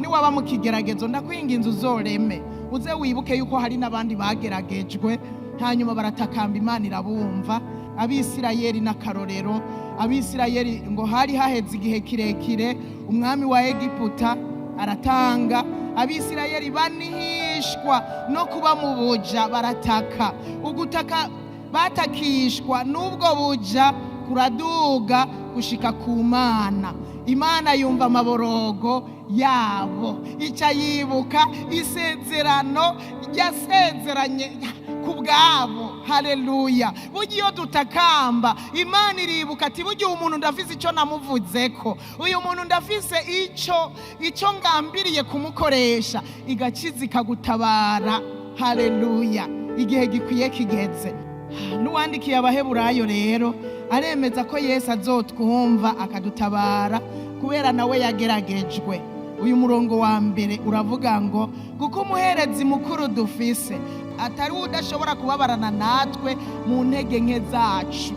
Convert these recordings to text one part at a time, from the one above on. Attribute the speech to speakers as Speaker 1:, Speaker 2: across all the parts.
Speaker 1: niwaba mu kigeragezo ndakwinginze uzoreme, uze wibuke yuko hari n'abandi bageragejwe hanyuma baratakamba Imana irabumva. Abisirayeli n'akarorero, Abisirayeli ngo hari haheze igihe kirekire umwami wa Egiputa aratanga, Abisirayeli banihishwa no kuba mu buja barataka, ugutaka batakishwa n'ubwo buja kuraduga gushika ku Mana. Imana yumva amaborogo yabo, ica yibuka isezerano yasezeranye ku bwabo. Haleluya! burya iyo dutakamba Imana iribuka ati burya umuntu ndafise icyo namuvuzeko, uyu muntu ndafise icyo ngambiriye kumukoresha, igakiza ikagutabara. Haleluya! igihe gikwiye kigeze. N'uwandikiye Abaheburayo rero aremeza ko Yesu azotwumva akadutabara kubera nawe yageragejwe. Uyu murongo wa mbere uravuga ngo kuko umuherezi mukuru dufise atari udashobora kubabarana natwe mu ntege nke zacu.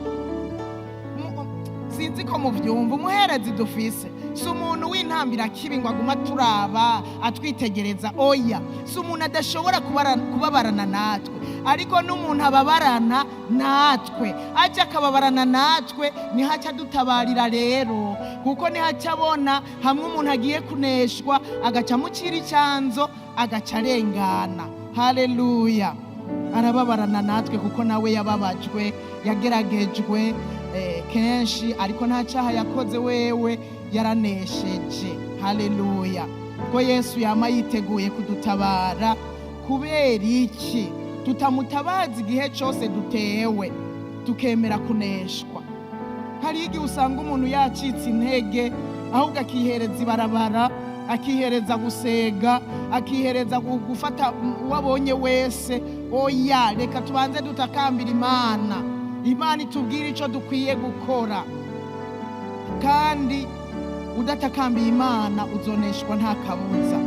Speaker 1: Sinzi ko muvyumva, umuherezi dufise si umuntu w'intambira kibi ngo aguma turaba atwitegereza, oya, si umuntu adashobora kubabarana natwe, ariko n'umuntu ababarana natwe, aje akababarana natwe niho aca dutabarira rero, kuko niho aca abona hamwe umuntu agiye kuneshwa agaca amucira icyanzo agaca arengana. Haleluya! arababarana natwe kuko nawe yababajwe, yageragejwe kenshi, ariko nta cyaha yakoze wewe yaranesheje. Haleluya! ko Yesu yama yiteguye kudutabara. Kubera iki tutamutabaza igihe cyose dutewe tukemera kuneshwa? Hari igihe usanga umuntu yacitse intege ahubwo akihereza ibarabara, akihereza gusega, akihereza gufata uwabonye wese. Oya, reka tubanze dutakambira Imana, Imana itubwire icyo dukwiye gukora. Kandi udatakambiye Imana uzoneshwa nta kabuza.